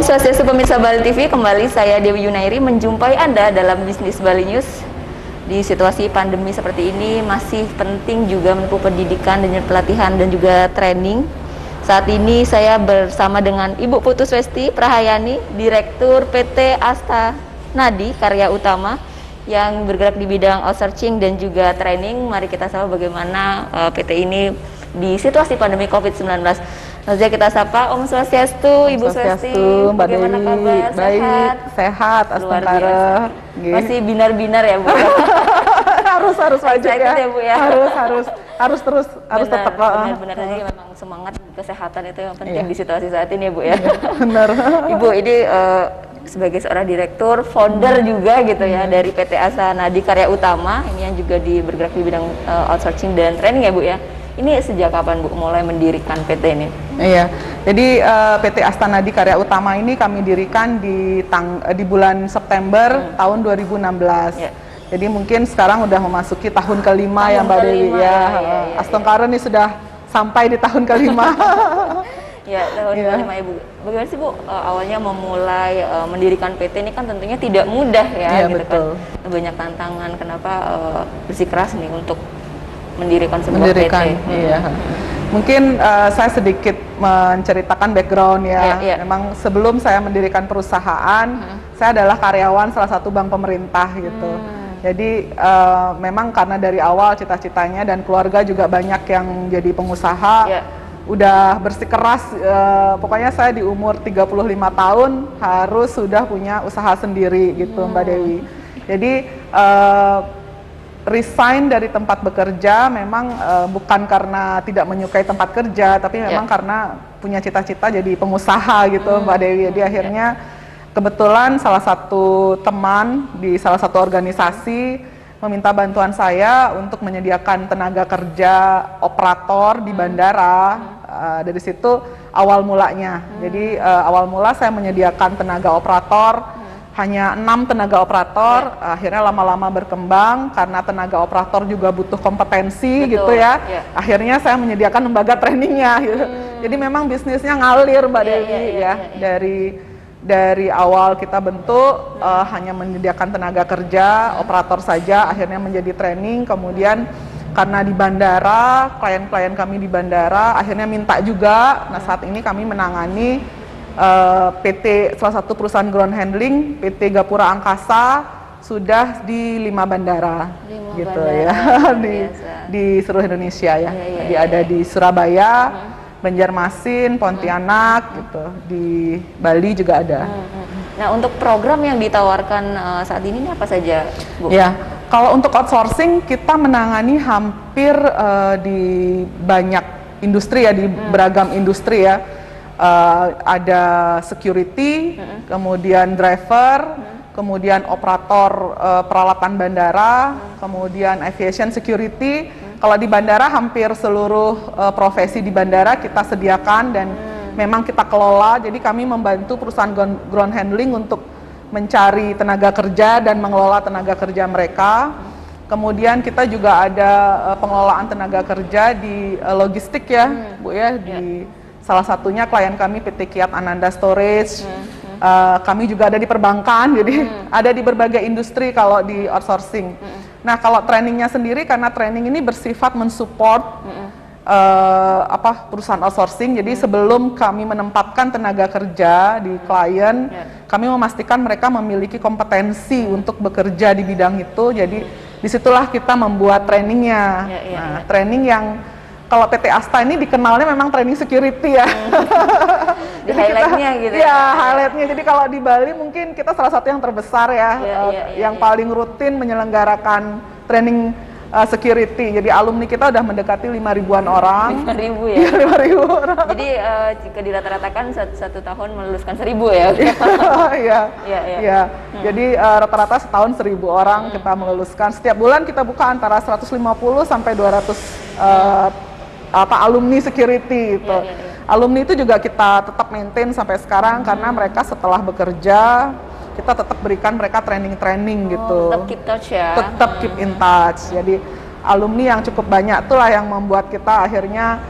Swastiastu pemirsa Bali TV, kembali saya Dewi Yunairi menjumpai Anda dalam Bisnis Bali News. Di situasi pandemi seperti ini masih penting juga menempuh pendidikan dan pelatihan dan juga training. Saat ini saya bersama dengan Ibu Putu Swesti Prahayani, Direktur PT Asta Nadi Karya Utama yang bergerak di bidang outsourcing dan juga training. Mari kita sapa bagaimana PT ini di situasi pandemi COVID-19. Langsung kita sapa, Om Swastiastu, Ibu Swesti, bagaimana kabar? Baik, sehat, astagfirullah. Masih binar-binar ya Bu? harus wajib ya Bu ya? Harus terus, harus tetap. Benar-benar tadi memang semangat kesehatan itu yang penting di situasi saat ini ya Bu ya? Benar. Ibu ini sebagai seorang direktur, founder juga gitu ya dari PT Asta Nadi Karya Utama, ini yang juga bergerak di bidang outsourcing dan training ya Bu ya? Ini sejak kapan Bu mulai mendirikan PT ini? Iya, jadi PT Asta Nadi Karya Utama ini kami dirikan di bulan September tahun 2016. Ya. Jadi mungkin sekarang udah memasuki tahun kelima ya Mbak Dewi ya. Astongkara ini sudah sampai di tahun kelima. Ya, tahun kelima Ibu. Bagaimana sih Bu awalnya memulai mendirikan PT ini kan tentunya tidak mudah ya, gitu betul. Kan. Banyak tantangan. Kenapa bersikeras nih untuk mendirikan sebuah PT. Iya. Mungkin saya sedikit menceritakan background ya. Memang sebelum saya mendirikan perusahaan, saya adalah karyawan salah satu bank pemerintah gitu. Jadi memang karena dari awal cita-citanya dan keluarga juga banyak yang jadi pengusaha, udah bersikeras. Pokoknya saya di umur 35 tahun harus sudah punya usaha sendiri gitu Mbak Dewi. Jadi resign dari tempat bekerja memang bukan karena tidak menyukai tempat kerja, tapi memang karena punya cita-cita jadi pengusaha gitu Mbak Dewi. Jadi akhirnya kebetulan salah satu teman di salah satu organisasi meminta bantuan saya untuk menyediakan tenaga kerja operator di bandara. Dari situ awal mulanya. Jadi awal mula saya menyediakan tenaga operator. Hanya 6 tenaga operator, akhirnya lama-lama berkembang karena tenaga operator juga butuh kompetensi. Betul, gitu ya. Akhirnya saya menyediakan lembaga trainingnya. Gitu. Jadi memang bisnisnya ngalir Mbak Dewi ya. Dari awal kita bentuk hanya menyediakan tenaga kerja, operator saja, akhirnya menjadi training. Kemudian karena di bandara, klien-klien kami di bandara akhirnya minta juga. Nah saat ini kami menangani PT salah satu perusahaan ground handling, PT Gapura Angkasa sudah di 5 bandara, gitu bandara, ya, di seluruh Indonesia ya. Jadi ada di Surabaya, Banjarmasin, Pontianak, gitu. Di Bali juga ada. Nah untuk program yang ditawarkan saat ini apa saja, Bu? Ya, kalau untuk outsourcing kita menangani hampir di banyak industri ya, di beragam industri ya. Ada security, kemudian driver, kemudian operator peralatan bandara, kemudian aviation security. Kalau di bandara hampir seluruh profesi di bandara kita sediakan dan memang kita kelola. Jadi kami membantu perusahaan ground handling untuk mencari tenaga kerja dan mengelola tenaga kerja mereka. Kemudian kita juga ada pengelolaan tenaga kerja di logistik ya, Bu ya, di salah satunya klien kami PT Kiat Ananda Storage. Kami juga ada di perbankan, jadi ada di berbagai industri kalau di outsourcing. Nah kalau trainingnya sendiri, karena training ini bersifat mensupport perusahaan outsourcing. Jadi sebelum kami menempatkan tenaga kerja di klien, kami memastikan mereka memiliki kompetensi untuk bekerja di bidang itu. Jadi disitulah kita membuat trainingnya. Training yang kalau PT Asta ini dikenalnya memang training security ya. Di highlightnya gitu ya. Highlightnya. Jadi kalau di Bali mungkin kita salah satu yang terbesar ya, yang paling rutin menyelenggarakan training security. Jadi alumni kita udah mendekati 5.000-an orang. 5.000 ya? 5.000 orang. Jadi jika dirata-ratakan satu tahun meluluskan 1.000 ya? Iya. Jadi rata-rata setahun 1.000 orang kita meluluskan. Setiap bulan kita buka antara 150 sampai 200 alumni security itu. Alumni itu juga kita tetap maintain sampai sekarang karena mereka setelah bekerja kita tetap berikan mereka training gitu. Tetap keep touch ya. Tetap keep in touch. Jadi alumni yang cukup banyak itulah yang membuat kita akhirnya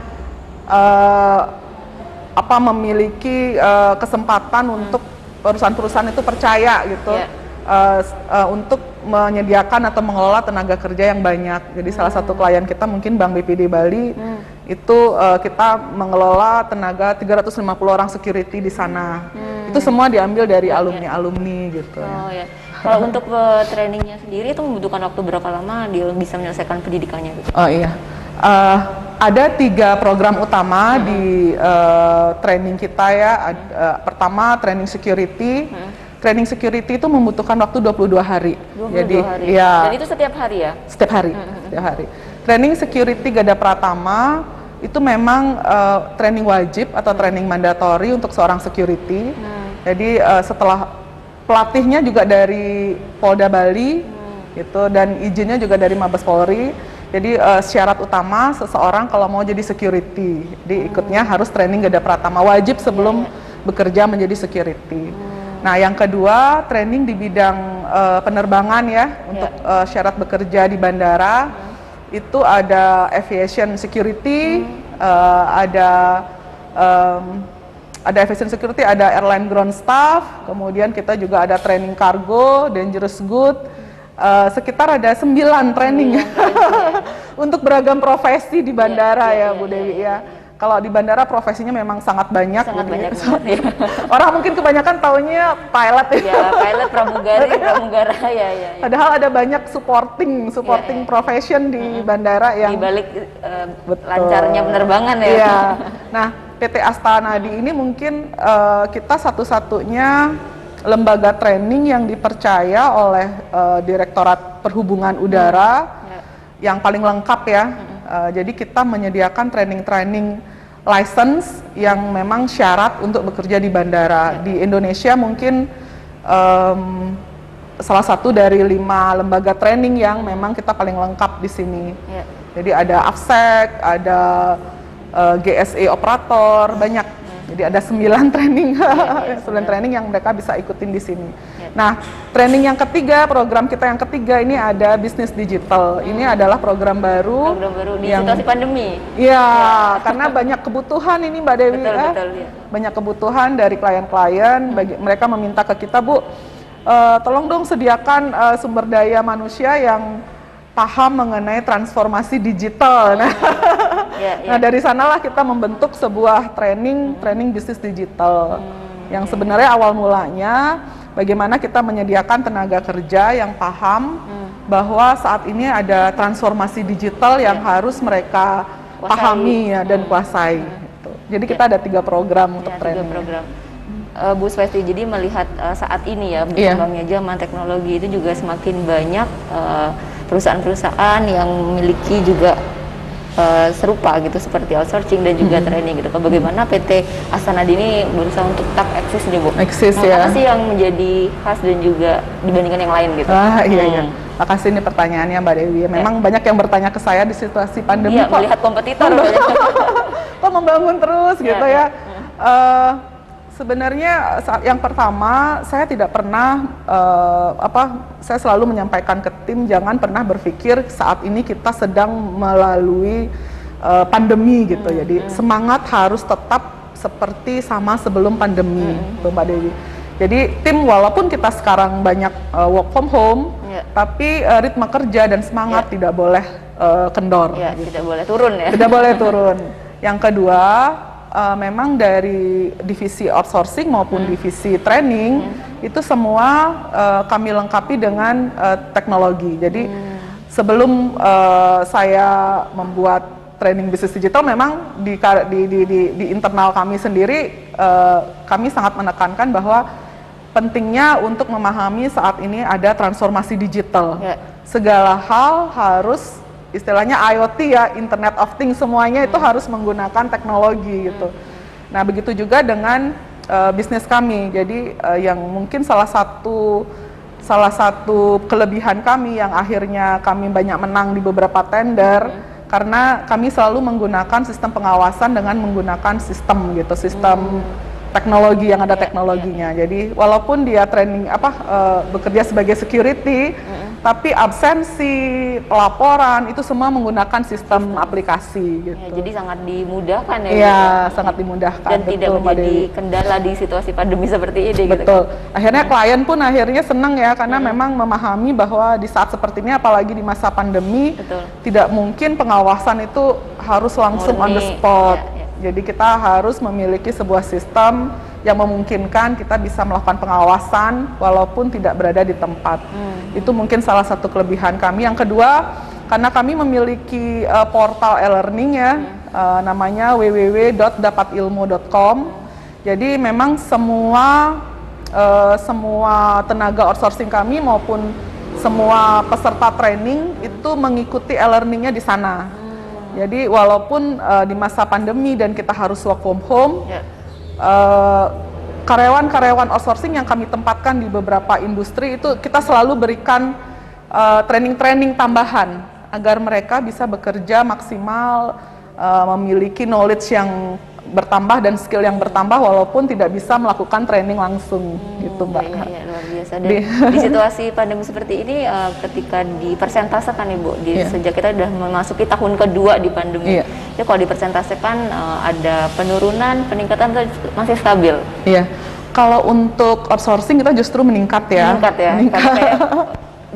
memiliki kesempatan untuk perusahaan-perusahaan itu percaya gitu. Untuk menyediakan atau mengelola tenaga kerja yang banyak. Jadi salah satu klien kita mungkin Bank BPD Bali itu kita mengelola tenaga 350 orang security di sana. Itu semua diambil dari alumni-alumni gitu. Oh ya. Kalau untuk trainingnya sendiri itu membutuhkan waktu berapa lama dia bisa menyelesaikan pendidikannya gitu? Oh iya. Ada 3 program utama di training kita ya. Pertama training security. Training security itu membutuhkan waktu 22 hari. 22 Jadi, hari. ya. Dan itu setiap hari ya? Setiap hari. Setiap hari. Training security Gada Pratama itu memang training wajib atau training mandatori untuk seorang security. Jadi setelah pelatihnya juga dari Polda Bali, gitu, dan izinnya juga dari Mabes Polri. Jadi syarat utama seseorang kalau mau jadi security, jadi ikutnya harus training Gada Pratama wajib sebelum bekerja menjadi security. Nah, yang kedua training di bidang penerbangan ya untuk syarat bekerja di bandara itu ada aviation security, ada aviation security, ada airline ground staff, kemudian kita juga ada training cargo, dangerous good. Sekitar ada 9 training untuk beragam profesi di bandara ya Bu Dewi ya. Kalau di bandara profesinya memang sangat banyak. Sangat banyak. Orang mungkin kebanyakan taunya pilot ya. Ya, pilot, pramugari, pramugara ya. Padahal ada banyak supporting profession di bandara yang di balik lancarnya penerbangan ya. Iya. Nah, PT Astana Adi ini mungkin kita satu-satunya lembaga training yang dipercaya oleh Direktorat Perhubungan Udara yang paling lengkap ya. Jadi kita menyediakan training license yang memang syarat untuk bekerja di bandara. Di Indonesia mungkin salah satu dari 5 lembaga training yang memang kita paling lengkap di sini. Jadi ada AFSEC, ada GSE operator, banyak. Jadi ada 9 training, 9 training yang mereka bisa ikutin di sini. Nah, training yang ketiga, program kita yang ketiga ini ada bisnis digital. Ini adalah program baru. Program baru di situasi pandemi. Iya, karena banyak kebutuhan ini Mbak Dewi. Betul, banyak kebutuhan dari klien-klien. Mereka meminta ke kita, Bu, tolong dong sediakan sumber daya manusia yang paham mengenai transformasi digital. Nah, dari sanalah kita membentuk sebuah training bisnis digital yang sebenarnya awal mulanya bagaimana kita menyediakan tenaga kerja yang paham bahwa saat ini ada transformasi digital yang harus mereka pahami dan kuasai. Gitu. Jadi kita ada 3 program untuk training. 3 program. Bu Swesti, jadi melihat saat ini ya berkembangnya zaman teknologi itu juga semakin banyak perusahaan-perusahaan yang memiliki juga serupa gitu seperti outsourcing dan juga training gitu. Bagaimana PT Astana Adi ini berusaha untuk tetap eksis nih Bu? Eksis ya. Apa sih yang menjadi khas dan juga dibandingkan yang lain gitu? Iya. Makasih ini pertanyaannya Mbak Dewi. Memang banyak yang bertanya ke saya di situasi pandemi. Iya, melihat kompetitor kok membangun terus gitu ya. Sebenarnya yang pertama saya tidak pernah saya selalu menyampaikan ke tim jangan pernah berpikir saat ini kita sedang melalui pandemi gitu. Jadi semangat harus tetap seperti sama sebelum pandemi, Mbak Dewi. Jadi tim walaupun kita sekarang banyak work from home, tapi ritme kerja dan semangat tidak boleh kendor. Gitu. Tidak boleh turun ya. Tidak boleh turun. Yang kedua, memang dari divisi outsourcing maupun divisi training itu semua kami lengkapi dengan teknologi. Jadi sebelum saya membuat training bisnis digital, memang di internal kami sendiri kami sangat menekankan bahwa pentingnya untuk memahami saat ini ada transformasi digital. Segala hal harus istilahnya IoT ya, Internet of Things, semuanya itu harus menggunakan teknologi gitu. Nah, begitu juga dengan bisnis kami. Jadi yang mungkin salah satu kelebihan kami yang akhirnya kami banyak menang di beberapa tender karena kami selalu menggunakan sistem pengawasan dengan menggunakan sistem gitu, sistem teknologi yang ada teknologinya. Jadi walaupun dia training bekerja sebagai security, tapi absensi, pelaporan itu semua menggunakan sistem aplikasi gitu. Ya, jadi sangat dimudahkan ya. Iya, sangat dimudahkan. Dan tidak betul, Mbak menjadi Dewi. kendala di situasi pandemi seperti ini. Betul. Gitu. Akhirnya klien pun akhirnya senang ya, karena memang memahami bahwa di saat seperti ini, apalagi di masa pandemi, Betul. tidak mungkin pengawasan itu harus langsung on the Murni, spot. ya. Jadi kita harus memiliki sebuah sistem yang memungkinkan kita bisa melakukan pengawasan walaupun tidak berada di tempat. Itu mungkin salah satu kelebihan kami. Yang kedua, karena kami memiliki portal e-learning ya, namanya www.dapatilmu.com. Jadi memang semua tenaga outsourcing kami maupun semua peserta training itu mengikuti e-learningnya di sana. Jadi walaupun di masa pandemi dan kita harus work from home, karyawan-karyawan outsourcing yang kami tempatkan di beberapa industri itu kita selalu berikan training-training tambahan agar mereka bisa bekerja maksimal, memiliki knowledge yang bertambah dan skill yang bertambah walaupun tidak bisa melakukan training langsung gitu Mbak. Iya, luar biasa. Dan di situasi pandemi seperti ini ketika dipersentasekan Ibu, sejak kita sudah memasuki tahun kedua di pandemi, ya kalau dipersentasekan ada penurunan, peningkatan atau masih stabil? Iya, kalau untuk outsourcing kita justru meningkat ya. Meningkat ya, karena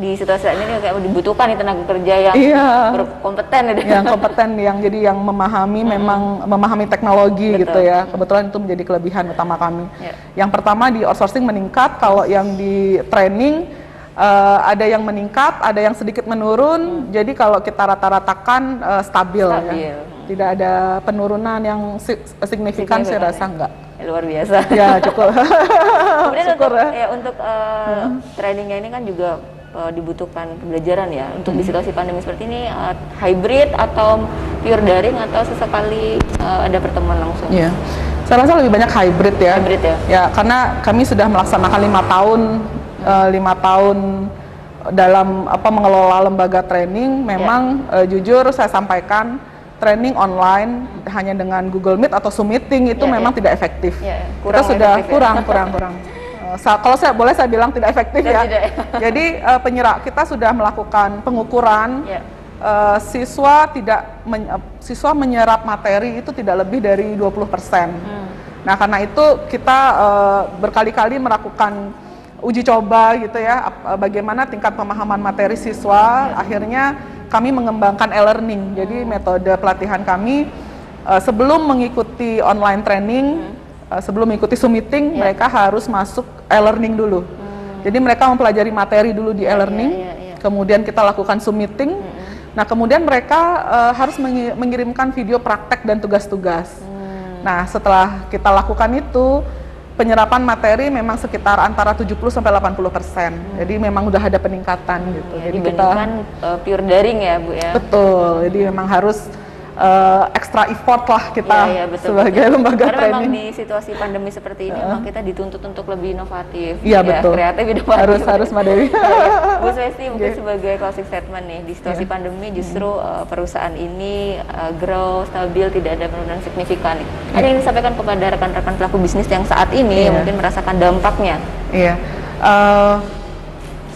di situasi ini kayak dibutuhkan nih tenaga kerja yang berkompeten gitu. Yang kompeten, yang memahami memang memahami teknologi. Betul. Gitu ya. Kebetulan itu menjadi kelebihan utama kami. Yang pertama di outsourcing meningkat, kalau yang di training ada yang meningkat, ada yang sedikit menurun. Jadi kalau kita rata-ratakan stabil. Ya. Tidak ada penurunan yang signifikan, saya rasa enggak. Ya, luar biasa. Ya cukup. Kemudian untuk trainingnya ini kan juga dibutuhkan pembelajaran ya. Untuk di situasi pandemi seperti ini, hybrid atau pure daring atau sesekali ada pertemuan langsung? Iya, saya rasa lebih banyak hybrid ya. Hybrid ya? Ya, karena kami sudah melaksanakan 5 tahun dalam mengelola lembaga training. Memang jujur saya sampaikan, training online hanya dengan Google Meet atau Zoom Meeting itu memang tidak efektif. Kita sudah kurang. Kalau saya bilang tidak efektif ya. Jadi kita sudah melakukan pengukuran. Siswa menyerap materi itu tidak lebih dari 20%. Nah, karena itu kita berkali-kali melakukan uji coba gitu ya, bagaimana tingkat pemahaman materi siswa. Akhirnya kami mengembangkan e-learning. Jadi metode pelatihan kami sebelum mengikuti online training, sebelum mengikuti Zoom meeting, mereka harus masuk e-learning dulu. Jadi mereka mempelajari materi dulu di e-learning, kemudian kita lakukan Zoom meeting. Nah, kemudian mereka harus mengirimkan video praktek dan tugas-tugas. Nah, setelah kita lakukan itu, penyerapan materi memang sekitar antara 70-80%. Jadi memang udah ada peningkatan gitu. Jadi kita pure daring ya Bu ya. Betul. Jadi memang harus extra effort lah kita betul, sebagai lembaga karena training. memang di situasi pandemi seperti ini memang kita dituntut untuk lebih inovatif, betul. Kreatif, inovatif. Harus Mbak Dewi. Bu Swesti, mungkin sebagai closing statement nih, di situasi pandemi justru perusahaan ini grow, stabil, tidak ada penurunan signifikan. Ada yang disampaikan kepada rekan-rekan pelaku bisnis yang saat ini mungkin merasakan dampaknya? Iya.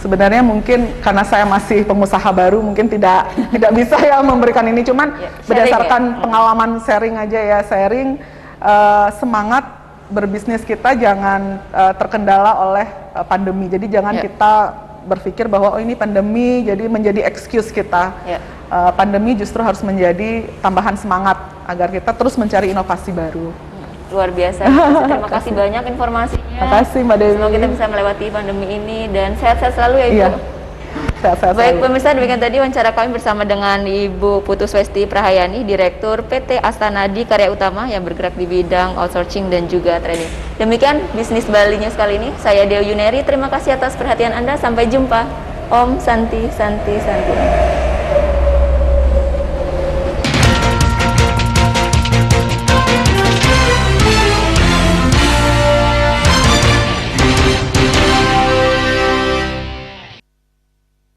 Sebenarnya mungkin karena saya masih pengusaha baru, mungkin tidak bisa ya memberikan ini, cuman berdasarkan pengalaman sharing aja ya, semangat berbisnis kita jangan terkendala oleh pandemi. Jadi jangan kita berpikir bahwa ini pandemi jadi menjadi excuse kita. Pandemi justru harus menjadi tambahan semangat agar kita terus mencari inovasi baru. Luar biasa. Terima kasih banyak informasinya. Terima kasih Mbak Dewi. Semoga kita bisa melewati pandemi ini dan sehat-sehat selalu ya Ibu. Iya. Sehat-sehat Baik selalu. pemirsa, demikian tadi wawancara kami bersama dengan Ibu Putu Swesti Prahayani, Direktur PT Astanadi Karya Utama yang bergerak di bidang outsourcing dan juga training. Demikian bisnis Bali News kali ini. Saya Deo Yuneri. Terima kasih atas perhatian Anda. Sampai jumpa. Om Santi Santi Santi.